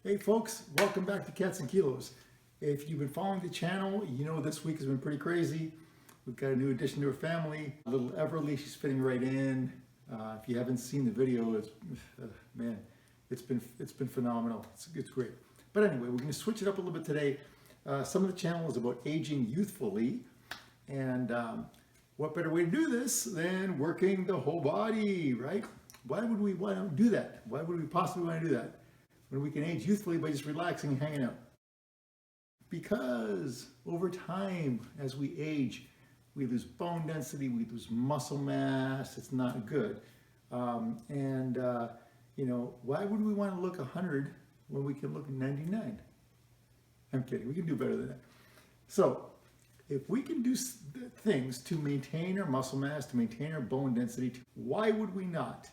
Hey folks, welcome back to Cats and Kilos. If you've been following the channel, you know this week has been pretty crazy. We've got a new addition to our family. Little Everly, she's fitting right in. If you haven't seen the video, man, it's been phenomenal. It's great. But anyway, we're going to switch it up a little bit today. Some of the channel is about aging youthfully, and what better way to do this than working the whole body, right? Why would we want to do that? Why would we possibly want to do that when we can age youthfully by just relaxing and hanging out? Because over time, as we age, we lose bone density, we lose muscle mass. It's not good. Why would we want to look 100 when we can look 99? I'm kidding. We can do better than that. So if we can do things to maintain our muscle mass, to maintain our bone density, why would we not?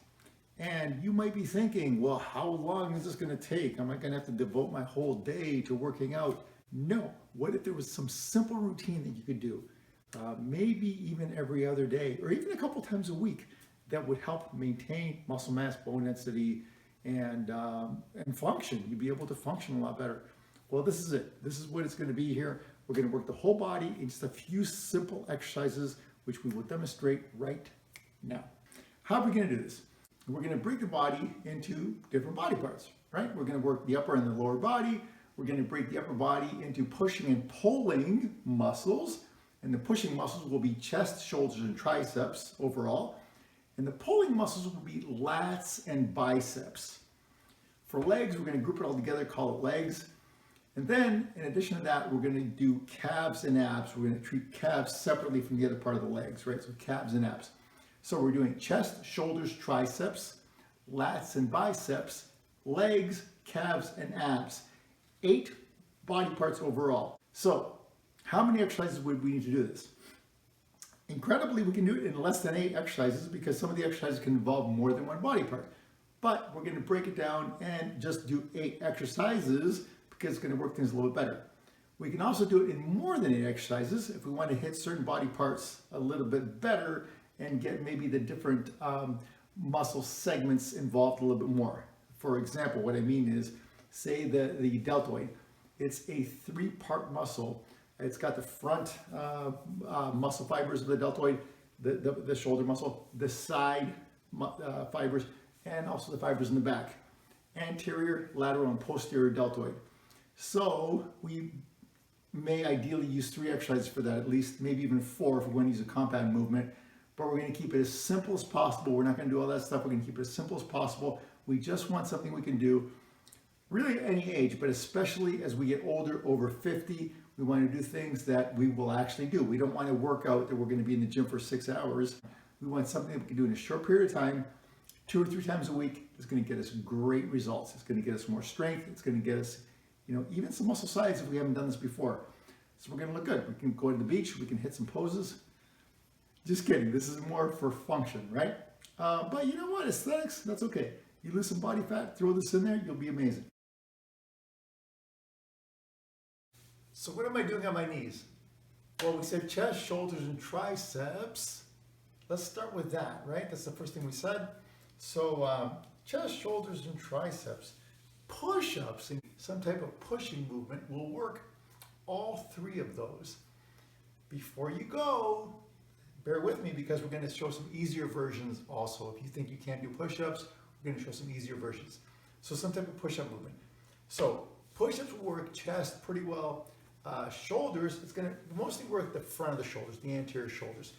And you might be thinking, well, how long is this going to take? Am I going to have to devote my whole day to working out? No. What if there was some simple routine that you could do, maybe even every other day, or even a couple times a week, that would help maintain muscle mass, bone density, and function? You'd be able to function a lot better. Well, this is it. This is what it's going to be here. We're going to work the whole body in just a few simple exercises, which we will demonstrate right now. How are we going to do this? We're going to break the body into different body parts, right? We're going to work the upper and the lower body. We're going to break the upper body into pushing and pulling muscles. And the pushing muscles will be chest, shoulders, and triceps overall. And the pulling muscles will be lats and biceps. For legs, we're going to group it all together, call it legs. And then, in addition to that, we're going to do calves and abs. We're going to treat calves separately from the other part of the legs, right? So calves and abs. So we're doing chest, shoulders, triceps, lats and biceps, legs, calves, and abs. 8 body parts overall. So how many exercises would we need to do this? Incredibly, we can do it in less than 8 exercises because some of the exercises can involve more than one body part. But we're going to break it down and just do 8 exercises because it's going to work things a little bit better. We can also do it in more than 8 exercises if we want to hit certain body parts a little bit better and get maybe the different muscle segments involved a little bit more. For example, what I mean is, say the deltoid. It's a 3-part muscle. It's got the front muscle fibers of the deltoid, the shoulder muscle, the side fibers, and also the fibers in the back. Anterior, lateral, and posterior deltoid. So we may ideally use 3 exercises for that, at least maybe even 4 if we want to use a compound movement. But we're going to keep it as simple as possible. We're not going to do all that stuff. We're going to keep it as simple as possible. We just want something we can do really at any age, but especially as we get older, over 50, we want to do things that we will actually do. We don't want to work out that we're going to be in the gym for 6 hours. We want something that we can do in a short period of time, 2 or 3 times a week. It's going to get us great results. It's going to get us more strength. It's going to get us, even some muscle size if we haven't done this before. So we're going to look good. We can go to the beach. We can hit some poses. Just kidding. This is more for function, right? But you know what? Aesthetics, that's okay. You lose some body fat, throw this in there, you'll be amazing. So what am I doing on my knees? Well, we said chest, shoulders, and triceps. Let's start with that, right? That's the first thing we said. So chest, shoulders, and triceps. Push-ups and some type of pushing movement will work all 3 of those. Before you go, bear with me because we're going to show some easier versions also. If you think you can't do push-ups, we're going to show some easier versions. So some type of push-up movement. So push-ups will work chest pretty well. Shoulders, it's going to mostly work the front of the shoulders, the anterior shoulders.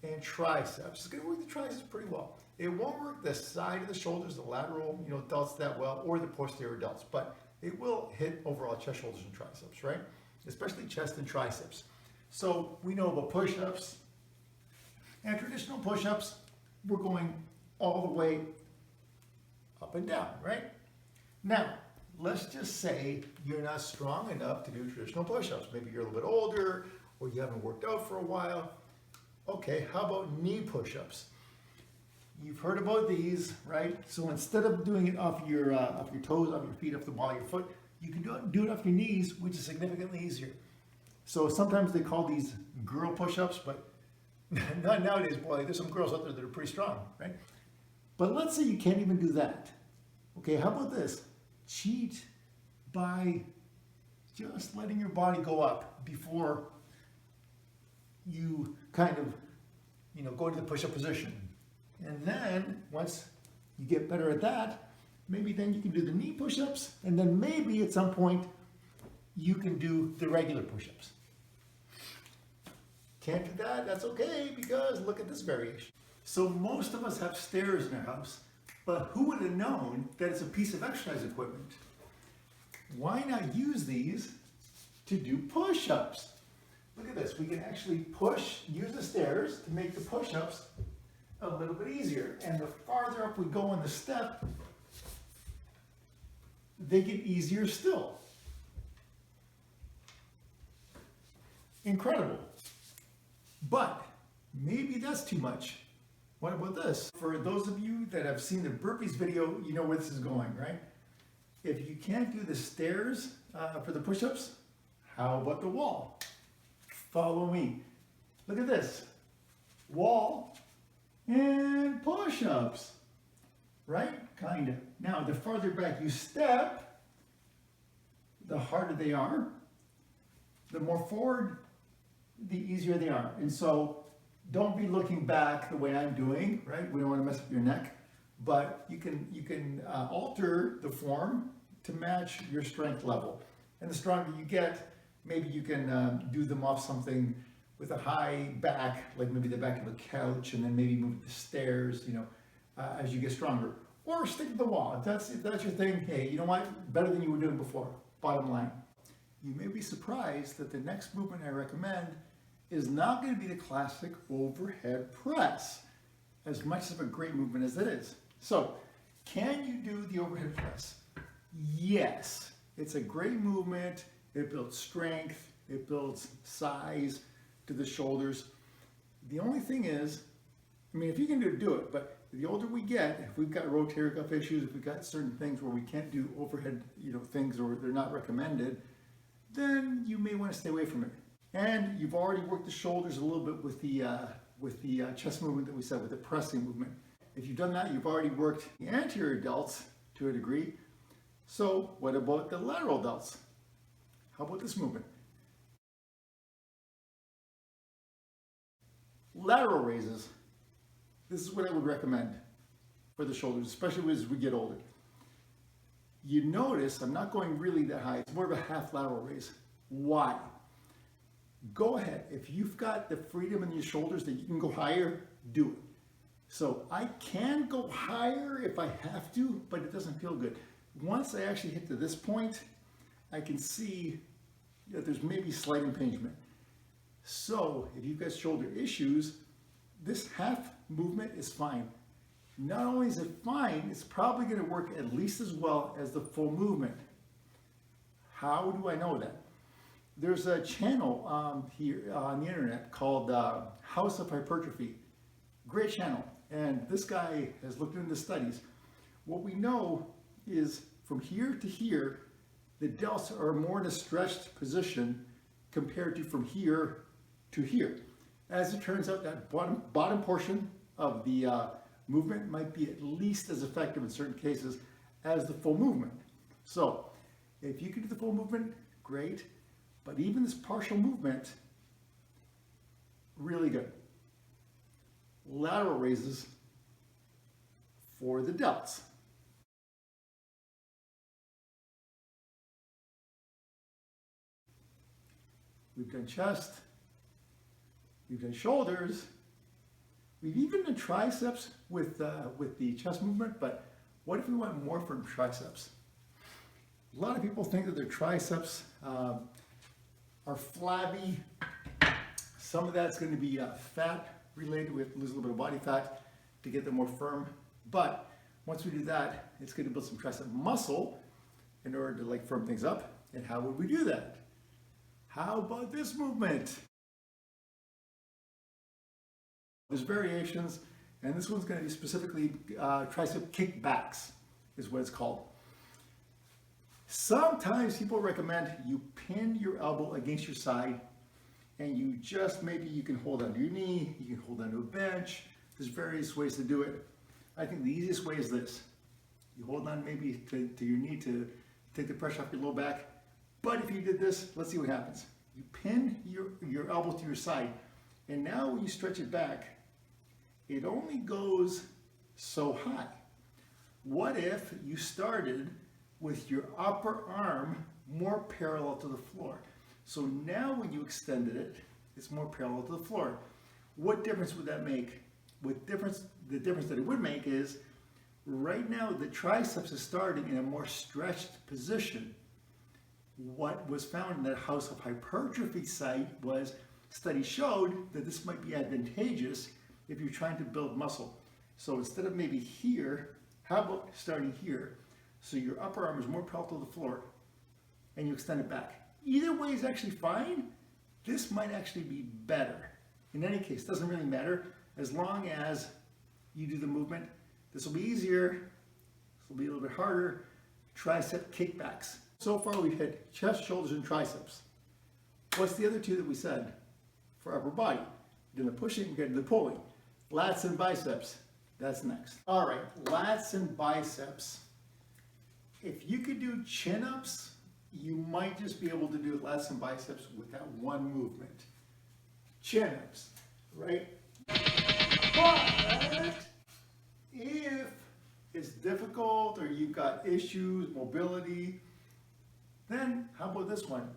And triceps, it's going to work the triceps pretty well. It won't work the side of the shoulders, the lateral, delts that well, or the posterior delts, but it will hit overall chest, shoulders, and triceps, right? Especially chest and triceps. So we know about push-ups. And traditional push-ups, we're going all the way up and down, right? Now, let's just say you're not strong enough to do traditional push-ups. Maybe you're a little bit older, or you haven't worked out for a while. Okay, how about knee push-ups? You've heard about these, right? So instead of doing it off your toes, off your feet, off the ball of your foot, you can do it off your knees, which is significantly easier. So sometimes they call these girl push-ups, but not nowadays, boy. There's some girls out there that are pretty strong, right? But let's say you can't even do that. Okay, how about this? Cheat by just letting your body go up before you kind of, go to the push-up position. And then once you get better at that, maybe then you can do the knee push-ups, and then maybe at some point you can do the regular push-ups. Can't do that, that's okay, because look at this variation. So most of us have stairs in our house, but who would have known that it's a piece of exercise equipment? Why not use these to do push-ups? Look at this, we can actually use the stairs to make the push-ups a little bit easier. And the farther up we go on the step, they get easier still. Incredible. But maybe that's too much. What about this? For those of you that have seen the burpees video, you know where this is going, right? If you can't do the stairs for the push-ups, how about the wall? Follow me. Look at this. Wall and push-ups, right? Kind of. Now, the farther back you step, the harder they are. The more forward, the easier they are. And so don't be looking back the way I'm doing, right? We don't want to mess up your neck, but you can alter the form to match your strength level. And the stronger you get, maybe you can do them off something with a high back, like maybe the back of a couch, and then maybe move the stairs, as you get stronger. Or stick to the wall. If that's your thing, hey, you know what? Better than you were doing before, bottom line. You may be surprised that the next movement I recommend is not going to be the classic overhead press, as much of a great movement as it is. So, can you do the overhead press? Yes. It's a great movement. It builds strength. It builds size to the shoulders. The only thing is, if you can do it, but the older we get, if we've got rotator cuff issues, if we've got certain things where we can't do overhead, things, or they're not recommended, then you may want to stay away from it. And you've already worked the shoulders a little bit with the chest movement that we said, with the pressing movement. If you've done that, you've already worked the anterior delts to a degree. So what about the lateral delts? How about this movement? Lateral raises. This is what I would recommend for the shoulders, especially as we get older. You notice I'm not going really that high. It's more of a half lateral raise. Why? Go ahead. If you've got the freedom in your shoulders that you can go higher, do it. So I can go higher if I have to, but it doesn't feel good. Once I actually hit to this point, I can see that there's maybe slight impingement. So if you've got shoulder issues, this half movement is fine. Not only is it fine, it's probably going to work at least as well as the full movement. How do I know that? There's a channel here on the internet called House of Hypertrophy. Great channel. And this guy has looked into studies. What we know is from here to here, the delts are more in a stretched position compared to from here to here. As it turns out, that bottom portion of the movement might be at least as effective in certain cases as the full movement. So if you can do the full movement, great. But even this partial movement, really good. Lateral raises for the delts. We've done chest, we've done shoulders, we've even done triceps with the chest movement, but what if we want more from triceps? A lot of people think that their triceps are flabby. Some of that's going to be fat related. We have to lose a little bit of body fat to get them more firm. But once we do that, it's going to build some tricep muscle in order to firm things up. And how would we do that? How about this movement? There's variations, and this one's going to be specifically Triceps Kickbacks is what it's called. Sometimes people recommend you pin your elbow against your side, and you just, maybe you can hold onto your knee, you can hold onto a bench. There's various ways to do it. I think the easiest way is this. You hold on maybe to your knee to take the pressure off your low back. But if you did this, let's see what happens. You pin your elbows to your side, and now when you stretch it back, it only goes so high. What if you started with your upper arm more parallel to the floor? So now when you extended it, it's more parallel to the floor. What difference would that make? The difference that it would make is, right now the triceps is starting in a more stretched position. What was found in that house of hypertrophy site was, studies showed that this might be advantageous if you're trying to build muscle. So instead of maybe here, how about starting here? So your upper arm is more parallel to the floor and you extend it back. Either way is actually fine. This might actually be better. In any case, it doesn't really matter as long as you do the movement. This will be easier. This will be a little bit harder. Tricep kickbacks. So far we've hit chest, shoulders, and triceps. What's the other two that we said for upper body? We're doing the pushing, we're getting the pulling. Lats and biceps, that's next. All right, lats and biceps. If you could do chin-ups, you might just be able to do lats and biceps with that one movement. Chin-ups, right? But if it's difficult or you've got issues, mobility, then how about this one?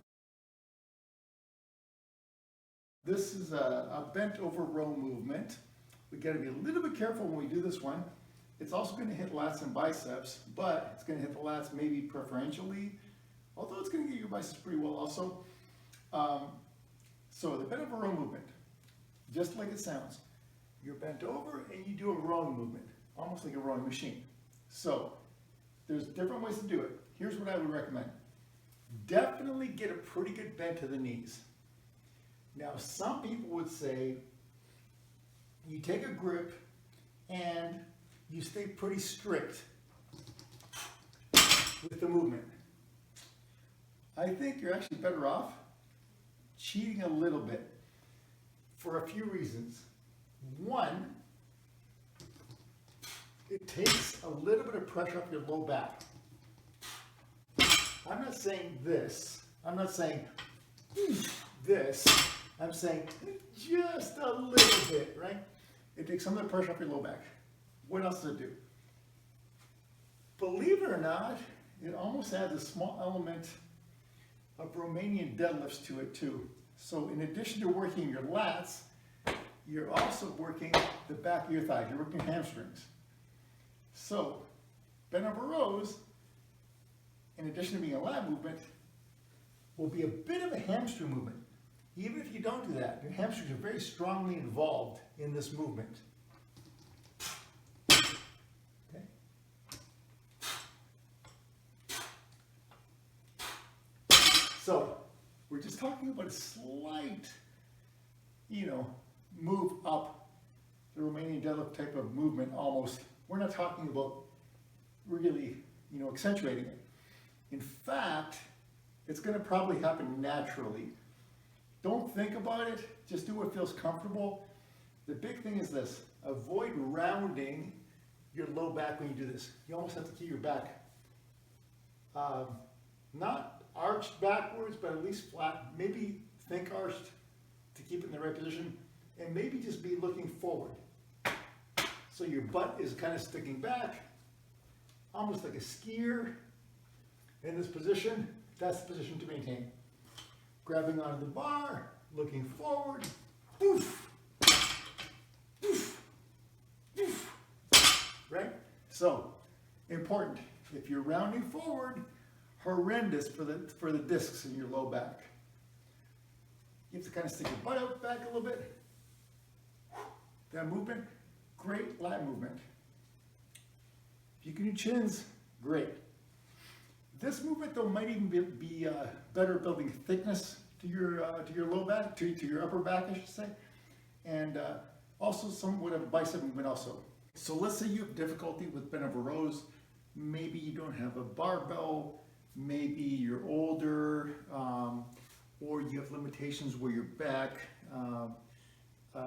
This is a bent over row movement. We got to be a little bit careful when we do this one. It's also going to hit lats and biceps, but it's going to hit the lats maybe preferentially, although it's going to get your biceps pretty well also. So the bent over row movement, just like it sounds. You're bent over and you do a rowing movement, almost like a rowing machine. So there's different ways to do it. Here's what I would recommend. Definitely get a pretty good bend to the knees. Now, some people would say you take a grip and you stay pretty strict with the movement. I think you're actually better off cheating a little bit for a few reasons. One, it takes a little bit of pressure off your low back. I'm not saying this. I'm not saying this. I'm saying just a little bit, right? It takes some of the pressure off your low back. What else does it do? Believe it or not, it almost adds a small element of Romanian deadlifts to it too. So in addition to working your lats, you're also working the back of your thighs. You're working your hamstrings. So bent over rows, in addition to being a lat movement, will be a bit of a hamstring movement. Even if you don't do that, your hamstrings are very strongly involved in this movement. Okay? So we're just talking about a slight, move up the Romanian deadlift type of movement almost. We're not talking about really, accentuating it. In fact, it's going to probably happen naturally. Don't think about it, just do what feels comfortable. The big thing is this, avoid rounding your low back when you do this. You almost have to keep your back not arched backwards, but at least flat. Maybe think arched to keep it in the right position, and maybe just be looking forward. So your butt is kind of sticking back, almost like a skier. In this position, that's the position to maintain. Grabbing onto the bar, looking forward, oof, oof, oof, right? So, important, if you're rounding forward, horrendous for the discs in your low back. You have to kind of stick your butt out back a little bit. That movement, great lat movement. If you can do chins, great. This movement, though, might even be better building thickness to your low back, to your upper back, I should say, and also somewhat of a bicep movement also. So let's say you have difficulty with bent over rows. Maybe you don't have a barbell. Maybe you're older, or you have limitations where your back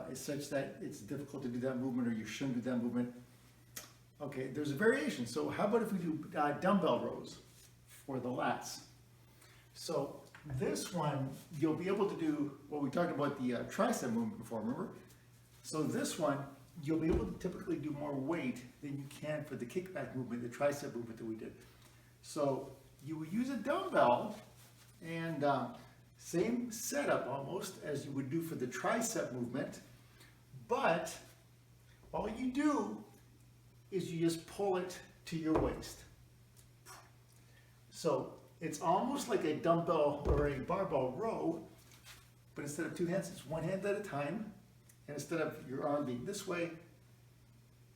is such that it's difficult to do that movement, or you shouldn't do that movement. Okay, there's a variation. So how about if we do dumbbell rows? for the lats. So this one, you'll be able to do, well, we talked about the tricep movement before, remember? So this one, you'll be able to typically do more weight than you can for the kickback movement, the tricep movement that we did. So you would use a dumbbell and same setup almost as you would do for the tricep movement, but all you do is you just pull it to your waist. So it's almost like a dumbbell or a barbell row, but instead of two hands, it's one hand at a time. And instead of your arm being this way,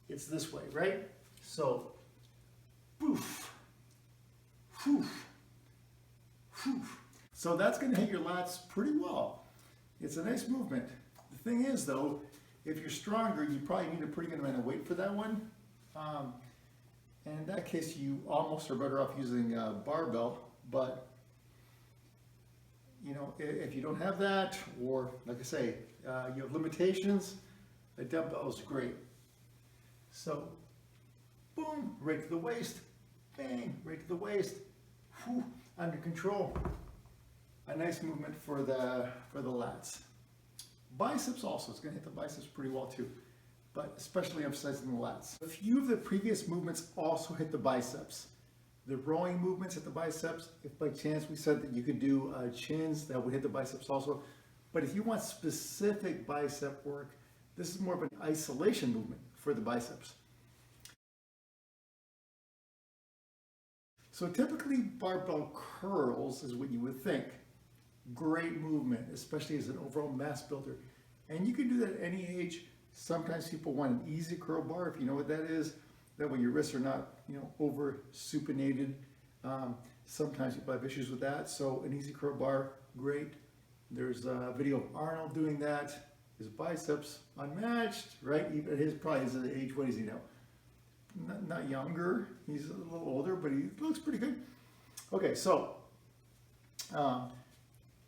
it's this way, right? So, poof, poof, poof. So that's going to hit your lats pretty well. It's a nice movement. The thing is, though, if you're stronger, you probably need a pretty good amount of weight for that one. And in that case, you almost are better off using a barbell. But, you know, if you don't have that, or like I say, you have limitations, a dumbbell is great. So, boom, right to the waist, bang, right to the waist, whew, under control. A nice movement for the lats. Biceps also, it's going to hit the biceps pretty well too, but especially emphasizing the lats. A few of the previous movements also hit the biceps. The rowing movements hit the biceps. If by chance we said that you could do chins, that would hit the biceps also. But if you want specific bicep work, this is more of an isolation movement for the biceps. So typically barbell curls is what you would think. Great movement, especially as an overall mass builder. And you can do that at any age. Sometimes people want an easy curl bar, if you know what that is. That way your wrists are not, you know, over supinated. Sometimes people have issues with that. So an easy curl bar, great. There's a video of Arnold doing that. His biceps unmatched, right? Even his probably his age, what is he now? Not younger, he's a little older, but he looks pretty good. Okay, so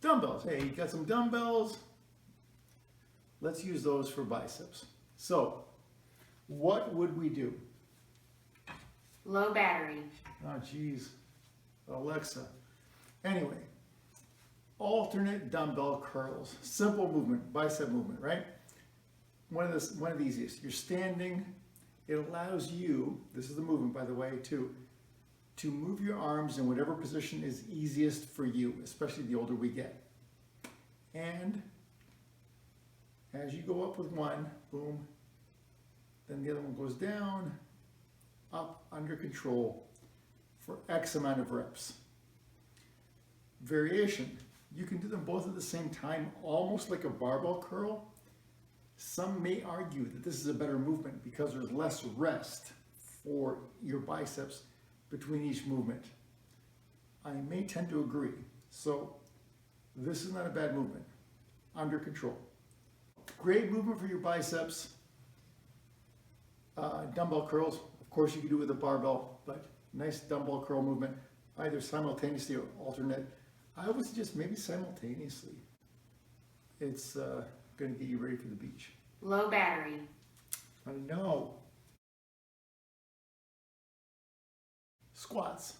dumbbells. Hey, you got some dumbbells? Let's use those for biceps. So, what would we do? Low battery. Oh, geez, Alexa. Anyway, alternate dumbbell curls. Simple movement, bicep movement, right? One of the easiest. You're standing. It allows you, this is the movement by the way, to move your arms in whatever position is easiest for you, especially the older we get. And as you go up with one, boom, then the other one goes down, up, under control for X amount of reps. Variation, you can do them both at the same time, almost like a barbell curl. Some may argue that this is a better movement because there's less rest for your biceps between each movement. I may tend to agree. So this is not a bad movement. Under control. Great movement for your biceps. Dumbbell curls, of course you can do it with a barbell, but nice dumbbell curl movement, either simultaneously or alternate. I would suggest maybe simultaneously. It's going to get you ready for the beach. Low battery. I know. Squats.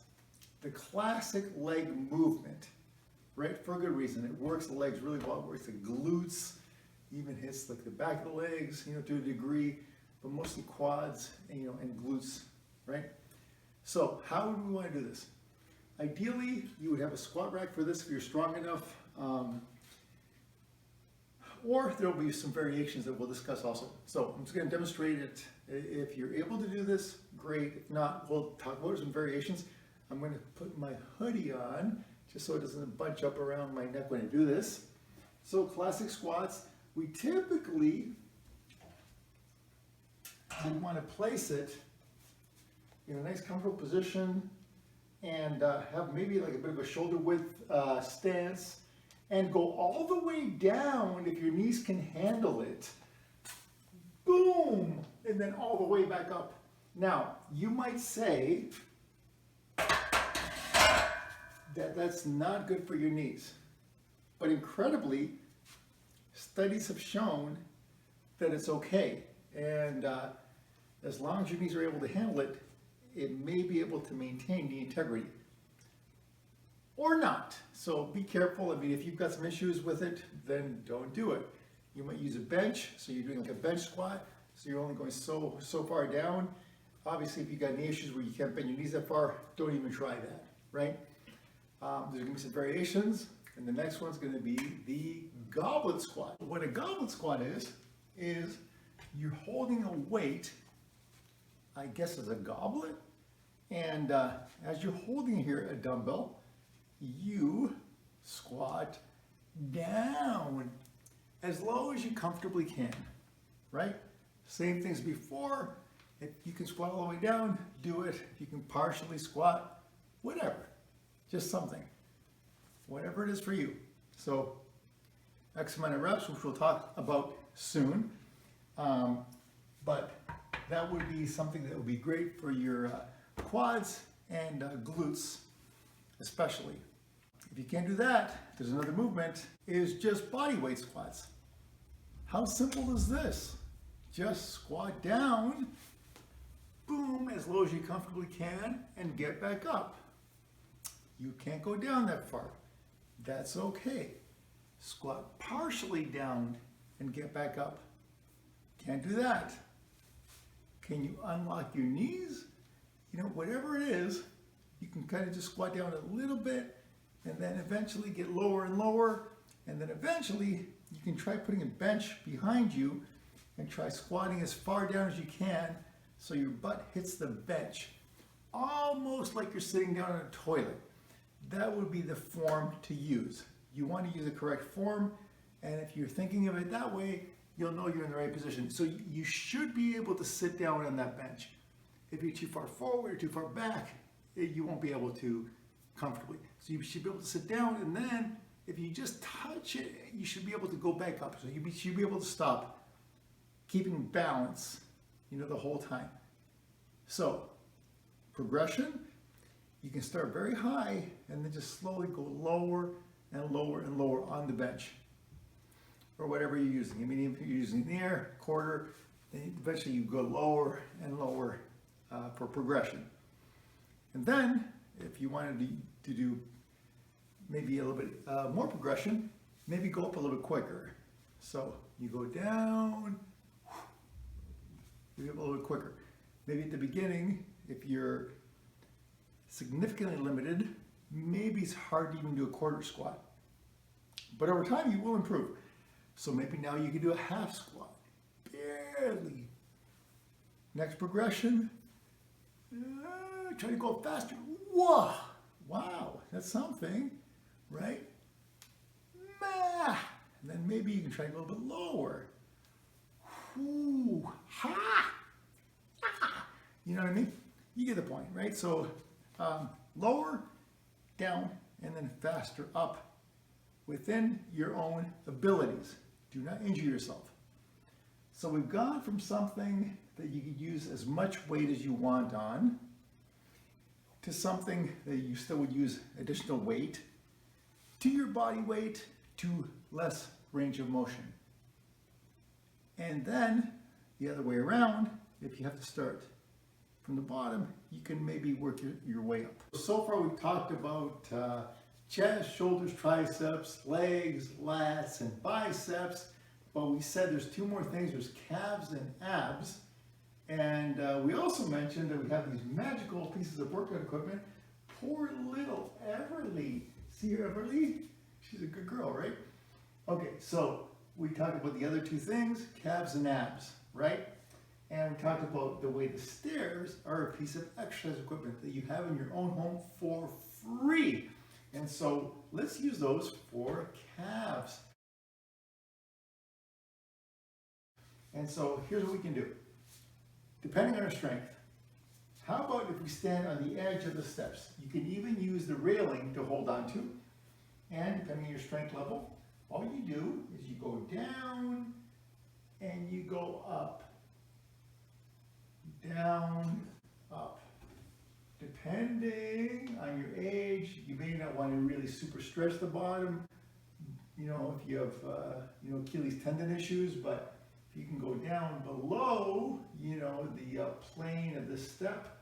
The classic leg movement, right? For a good reason. It works the legs really well. It works the glutes, even hits like the back of the legs, you know, to a degree, but mostly quads and, you know, and glutes, right? So how would we want to do this? Ideally, you would have a squat rack for this if you're strong enough. Or there will be some variations that we'll discuss also. So I'm just going to demonstrate it. If you're able to do this, great. If not, we'll talk about some variations. I'm going to put my hoodie on just so it doesn't bunch up around my neck when I do this. So classic squats, we typically want to place it in a nice comfortable position and have maybe like a bit of a shoulder width stance. And go all the way down if your knees can handle it. Boom! And then all the way back up. Now, you might say that that's not good for your knees. But incredibly, studies have shown that it's okay. And as long as your knees are able to handle it, it may be able to maintain the integrity. or not. So be careful. I mean, if you've got some issues with it, then don't do it. You might use a bench, so you're doing like a bench squat, so you're only going so far down. Obviously, if you've got any issues where you can't bend your knees that far, don't even try that, right? There's gonna be some variations, and the next one's gonna be the goblet squat. What a goblet squat is you're holding a weight, I guess as a goblet, and as you're holding here a dumbbell, you squat down as low as you comfortably can, right? Same things before. If you can squat all the way down, do it. If you can partially squat, whatever, just something, whatever it is for you. So X amount of reps, which we'll talk about soon, but that would be something that would be great for your quads and glutes especially. If you can't do that, there's another movement, is just body weight squats. How simple is this? Just squat down, boom, as low as you comfortably can, and get back up. You can't go down that far. That's okay. Squat partially down and get back up. Can't do that. Can you unlock your knees? You know, whatever it is, you can kind of just squat down a little bit and then eventually get lower and lower. And then eventually you can try putting a bench behind you and try squatting as far down as you can so your butt hits the bench, almost like you're sitting down in a toilet. That would be the form to use. You want to use the correct form, and if you're thinking of it that way, you'll know you're in the right position. So you should be able to sit down on that bench. If you're too far forward or too far back, you won't be able to comfortably. So you should be able to sit down, and then if you just touch it, you should be able to go back up. So you should be able to stop, keeping balance, you know, the whole time. So progression, you can start very high and then just slowly go lower and lower and lower on the bench or whatever you're using. I mean, if you're using the air, quarter, then eventually you go lower and lower for progression. And then if you wanted to do maybe a little bit more progression, maybe go up a little bit quicker. So you go down, you go a little bit quicker. Maybe at the beginning, if you're significantly limited, maybe it's hard to even do a quarter squat. But over time, you will improve. So maybe now you can do a half squat, barely. Next progression, try to go faster. Whoa, wow, that's something, right? And then maybe you can try to go a little bit lower. Ooh, ha! You know what I mean? You get the point, right? So lower, down, and then faster up within your own abilities. Do not injure yourself. So we've gone from something that you could use as much weight as you want on to something that you still would use additional weight to your body weight to less range of motion. And then the other way around, if you have to start from the bottom, you can maybe work your way up. So far we've talked about chest, shoulders, triceps, legs, lats, and biceps, but we said there's two more things. There's calves and abs. And we also mentioned that we have these magical pieces of workout equipment. Poor little Everly. See her, Everly? She's a good girl, right? Okay, so we talked about the other two things, calves and abs, right? And we talked about the way the stairs are a piece of exercise equipment that you have in your own home for free. And so let's use those for calves. And so here's what we can do. Depending on our strength, how about if we stand on the edge of the steps? You can even use the railing to hold on to. And depending on your strength level, all you do is you go down and you go up. Down, up. Depending on your age, you may not want to really super stretch the bottom, you know, if you have, Achilles tendon issues, but if you can go down below, you know, the plane of the step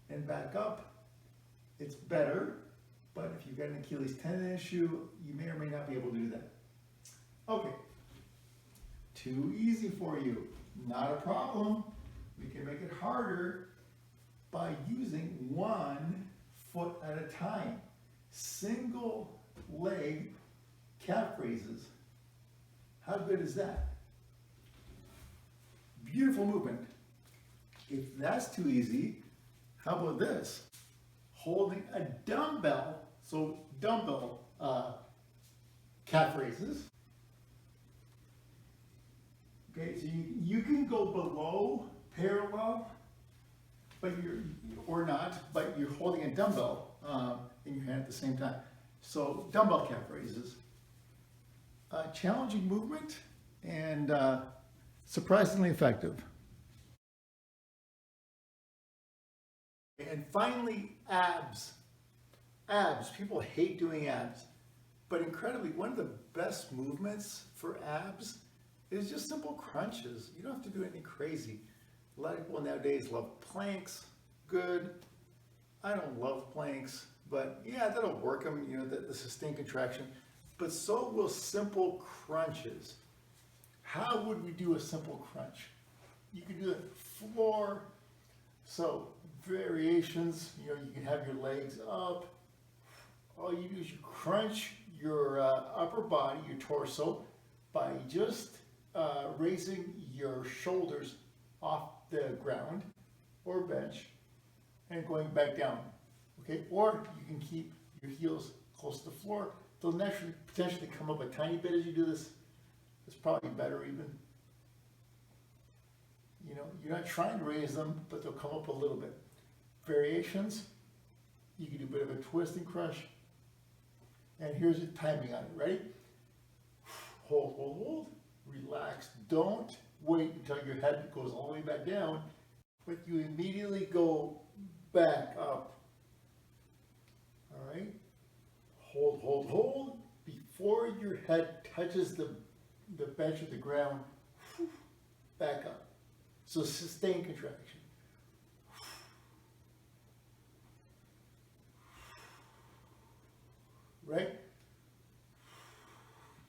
and back up, it's better. But if you've got an Achilles tendon issue, you may or may not be able to do that. Okay, too easy for you, not a problem. We can make it harder by using 1 foot at a time. Single leg calf raises. How good is that? Beautiful movement. If that's too easy, how about this? Holding a dumbbell, so dumbbell calf raises. Okay, so you can go below parallel, but or not, but you're holding a dumbbell in your hand at the same time. So dumbbell calf raises. Challenging movement and surprisingly effective. And finally, abs. Abs. People hate doing abs, but incredibly, one of the best movements for abs is just simple crunches. You don't have to do anything crazy. A lot of people nowadays love planks. Good. I don't love planks, but yeah, that'll work them, you know, the sustained contraction. But so will simple crunches. How would we do a simple crunch? You can do it floor. So variations, you know, you can have your legs up. All you do is you crunch your upper body, your torso, by just raising your shoulders off the ground or bench and going back down. Okay, or you can keep your heels close to the floor. They'll naturally, potentially come up a tiny bit as you do this. It's probably better even. You know, you're not trying to raise them, but they'll come up a little bit. Variations, you can do a bit of a twist and crush. And here's the timing on it. Ready? Hold, hold, hold. Relax. Don't wait until your head goes all the way back down, but you immediately go back up. All right? Hold, hold, hold. Before your head touches the bench or the ground, back up. So sustained contraction. Right?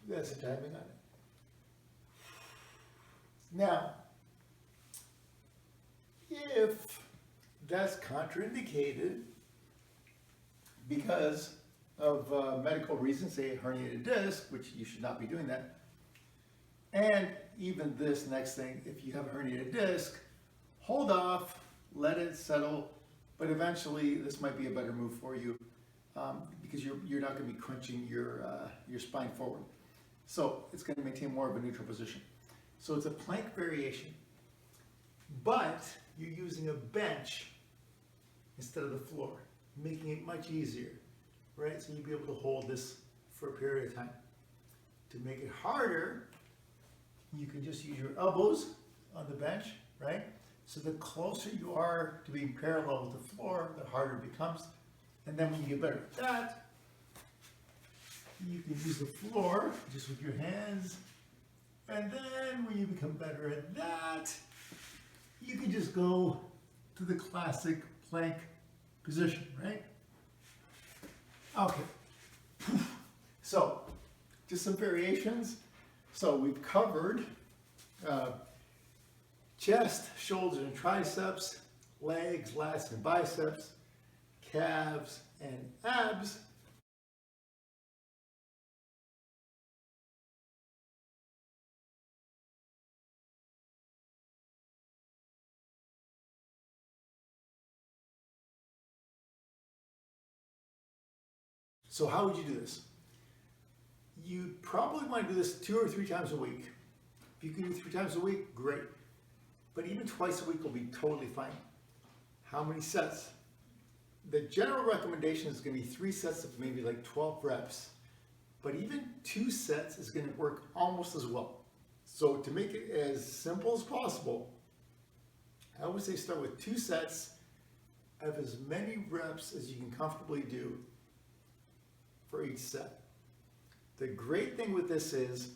That's the timing on it. Now, if that's contraindicated because of medical reasons, say a herniated disc, which you should not be doing that, and even this next thing, if you have a herniated disc, hold off, let it settle, but eventually this might be a better move for you because you're not going to be crunching your spine forward. So it's going to maintain more of a neutral position. So it's a plank variation, but you're using a bench instead of the floor, making it much easier, right? So you'll be able to hold this for a period of time. To make it harder, you can just use your elbows on the bench, right? So the closer you are to being parallel with the floor, the harder it becomes. And then when you get better at that, you can use the floor just with your hands. And then when you become better at that, you can just go to the classic plank position, right? Okay. So, just some variations. So we've covered chest, shoulders, and triceps, legs, lats, and biceps, calves, and abs. So how would you do this? You probably want to do this 2 or 3 times a week. If you can do 3 times a week, great. But even twice a week will be totally fine. How many sets? The general recommendation is going to be 3 sets of maybe like 12 reps. But even 2 sets is going to work almost as well. So to make it as simple as possible, I would say start with 2 sets of as many reps as you can comfortably do for each set. The great thing with this is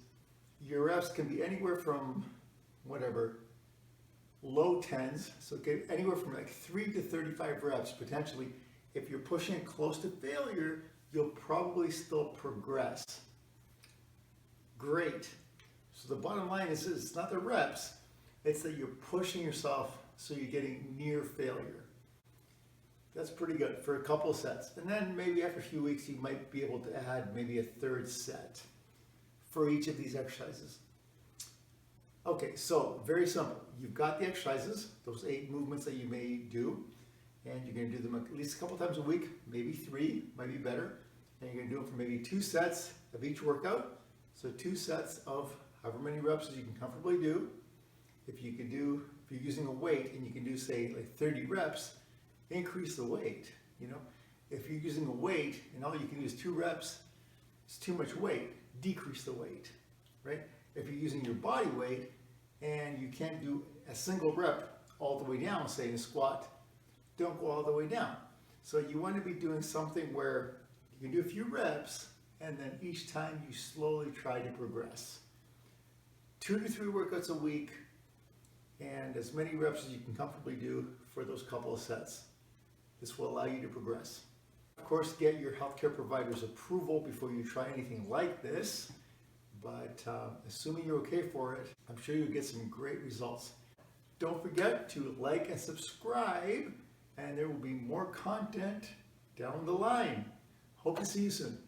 your reps can be anywhere from whatever, low 10s, so anywhere from like 3 to 35 reps potentially. If you're pushing it close to failure, you'll probably still progress. Great. So the bottom line is it's not the reps, it's that you're pushing yourself so you're getting near failure. That's pretty good for a couple of sets. And then maybe after a few weeks, you might be able to add maybe a third set for each of these exercises. Okay, so very simple. You've got the exercises, those 8 movements that you may do, and you're going to do them at least a couple times a week, maybe 3, might be better. And you're going to do them for maybe 2 sets of each workout. So 2 sets of however many reps as you can comfortably do. If you're using a weight and you can do say like 30 reps, increase the weight. If you're using a weight and all you can do is 2 reps, it's too much weight, decrease the weight, right? If you're using your body weight and you can't do a single rep all the way down, say in a squat, don't go all the way down. So you want to be doing something where you can do a few reps and then each time you slowly try to progress. 2 to 3 workouts a week and as many reps as you can comfortably do for those couple of sets. This will allow you to progress. Of course, get your healthcare provider's approval before you try anything like this, but assuming you're okay for it, I'm sure you'll get some great results. Don't forget to like and subscribe, and there will be more content down the line. Hope to see you soon.